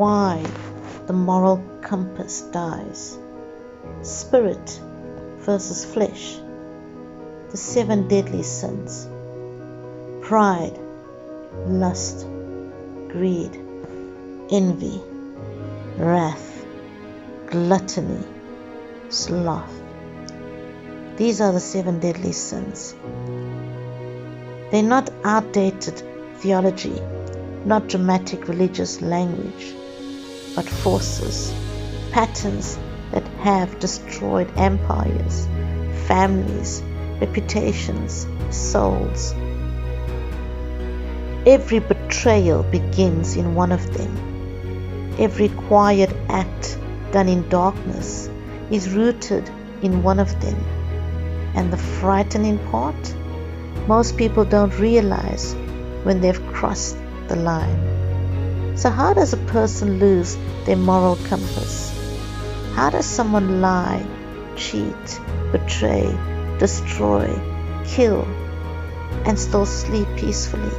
Why the moral compass dies. Spirit versus flesh. The 7 deadly sins. Pride, lust, greed, envy, wrath, gluttony, sloth. These are the 7 deadly sins. They're not outdated theology, not dramatic religious language, but forces, patterns that have destroyed empires, families, reputations, souls. Every betrayal begins in one of them. Every quiet act done in darkness is rooted in one of them. And the frightening part? Most people don't realize when they've crossed the line. So how does a person lose their moral compass? How does someone lie, cheat, betray, destroy, kill, and still sleep peacefully?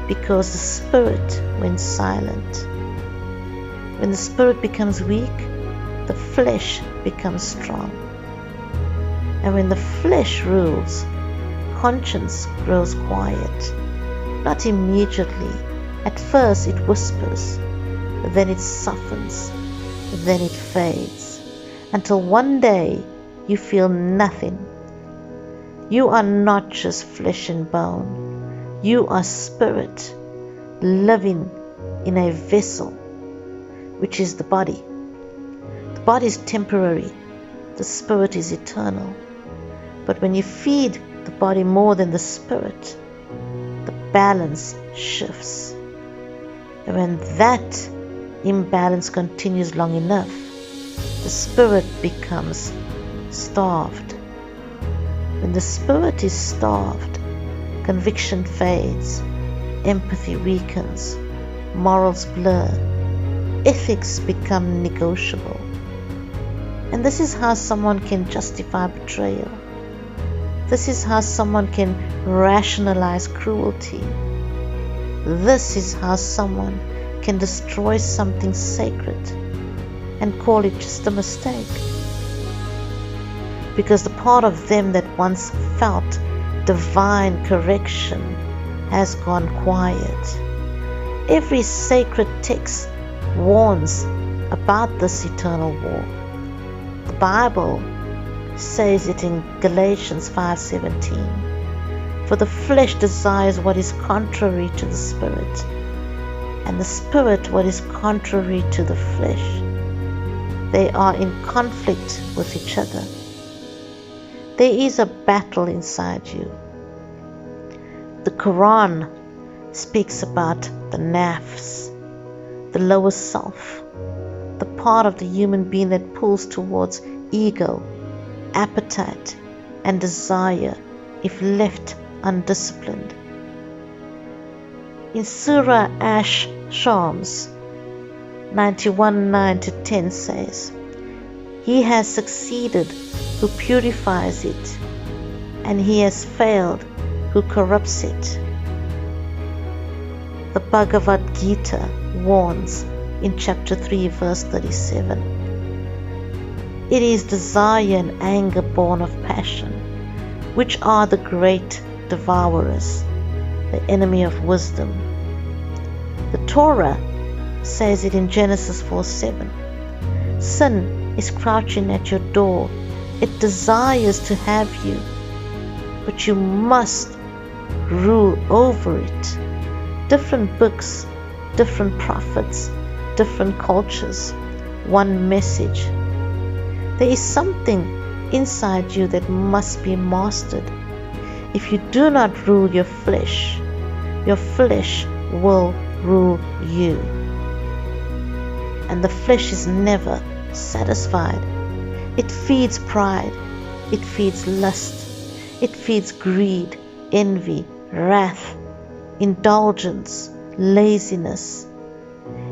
Because the spirit went silent. When the spirit becomes weak, the flesh becomes strong. And when the flesh rules, conscience grows quiet. Not immediately. At first it whispers, then it softens, then it fades, until one day you feel nothing. You are not just flesh and bone. You are spirit, living in a vessel, which is the body. The body is temporary. The spirit is eternal. But when you feed the body more than the spirit, the balance shifts. And when that imbalance continues long enough, the spirit becomes starved. When the spirit is starved, conviction fades, empathy weakens, morals blur, ethics become negotiable. And this is how someone can justify betrayal. This is how someone can rationalize cruelty. This is how someone can destroy something sacred and call it just a mistake. Because the part of them that once felt divine correction has gone quiet. Every sacred text warns about this eternal war. The Bible says it in Galatians 5:17. For the flesh desires what is contrary to the spirit, and the spirit what is contrary to the flesh. They are in conflict with each other. There is a battle inside you. The Quran speaks about the nafs, the lower self, the part of the human being that pulls towards ego, appetite, and desire if left undisciplined. In Surah Ash-Shams 91:9-10 says, He has succeeded who purifies it, and he has failed who corrupts it. The Bhagavad Gita warns in chapter 3 verse 37. It is desire and anger born of passion, which are the great devourers, the enemy of wisdom. The Torah says it in Genesis 4:7. Sin is crouching at your door. It desires to have you, but you must rule over it. Different books, different prophets, different cultures, one message. There is something inside you that must be mastered. If you do not rule your flesh will rule you. And the flesh is never satisfied. It feeds pride, it feeds lust, it feeds greed, envy, wrath, indulgence, laziness.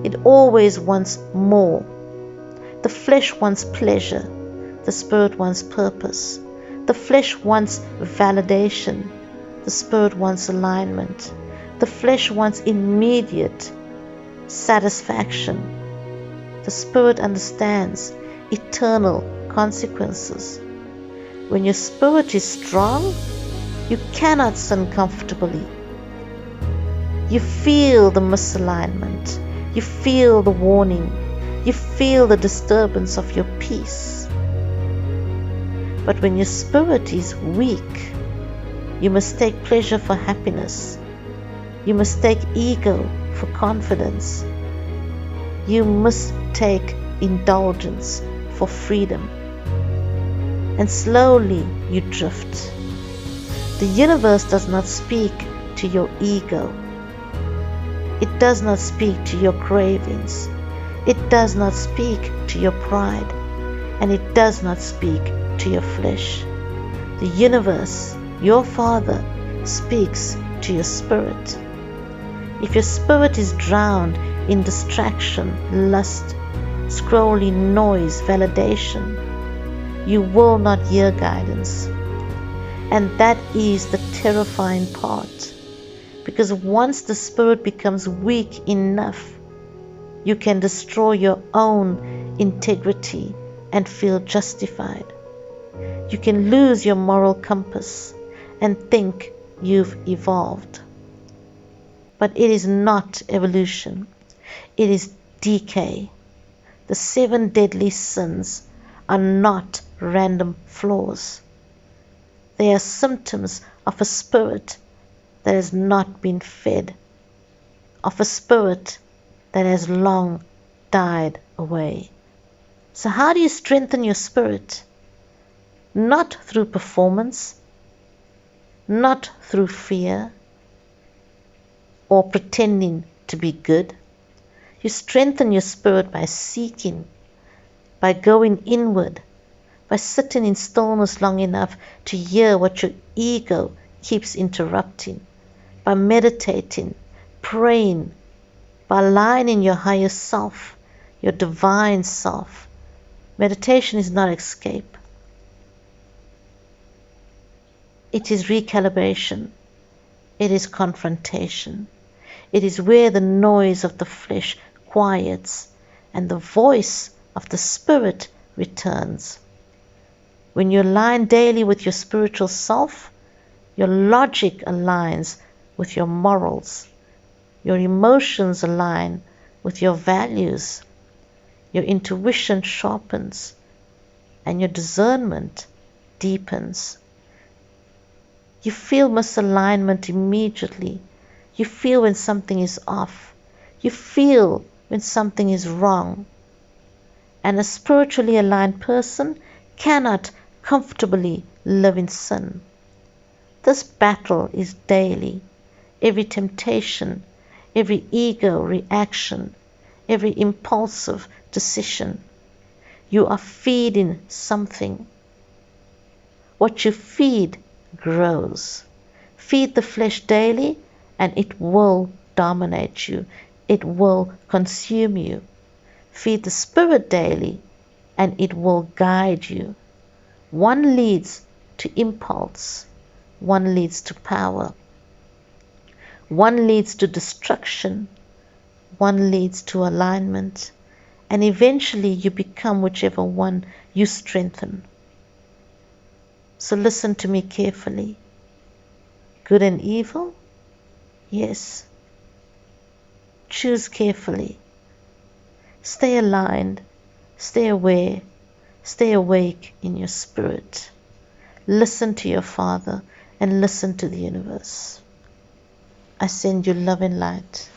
It always wants more. The flesh wants pleasure, the spirit wants purpose. The flesh wants validation, the spirit wants alignment. The flesh wants immediate, satisfaction. The Spirit understands eternal consequences. When your spirit is strong, you cannot sin comfortably. You feel the misalignment. You feel the warning. You feel the disturbance of your peace. But when your spirit is weak, you mistake pleasure for happiness. You mistake ego for confidence. You mistake indulgence for freedom. And slowly you drift. The universe does not speak to your ego. It does not speak to your cravings. It does not speak to your pride. And it does not speak to your flesh. The universe, your Father, speaks to your spirit. If your spirit is drowned in distraction, lust, scrolling noise, validation, you will not hear guidance. And that is the terrifying part. Because once the spirit becomes weak enough, you can destroy your own integrity and feel justified. You can lose your moral compass and think you've evolved. But it is not evolution. It is decay. The 7 deadly sins are not random flaws. They are symptoms of a spirit that has not been fed, of a spirit that has long died away. So how do you strengthen your spirit? Not through performance, not through fear, or pretending to be good. You strengthen your spirit by seeking, by going inward, by sitting in stillness long enough to hear what your ego keeps interrupting, by meditating, praying, by aligning your higher self, your divine self. Meditation is not escape. It is recalibration. It is confrontation. It is where the noise of the flesh quiets and the voice of the Spirit returns. When you align daily with your spiritual self, your logic aligns with your morals. Your emotions align with your values. Your intuition sharpens and your discernment deepens. You feel misalignment immediately. You feel when something is off. You feel when something is wrong. And a spiritually aligned person cannot comfortably live in sin. This battle is daily. Every temptation, every ego reaction, every impulsive decision. You are feeding something. What you feed grows. Feed the flesh daily and it will dominate you. It will consume you. Feed the spirit daily and it will guide you. One leads to impulse. One leads to power. One leads to destruction. One leads to alignment. And eventually you become whichever one you strengthen. So listen to me carefully. Good and evil? Yes. Choose carefully. Stay aligned. Stay aware. Stay awake in your spirit. Listen to your Father and listen to the universe. I send you love and light.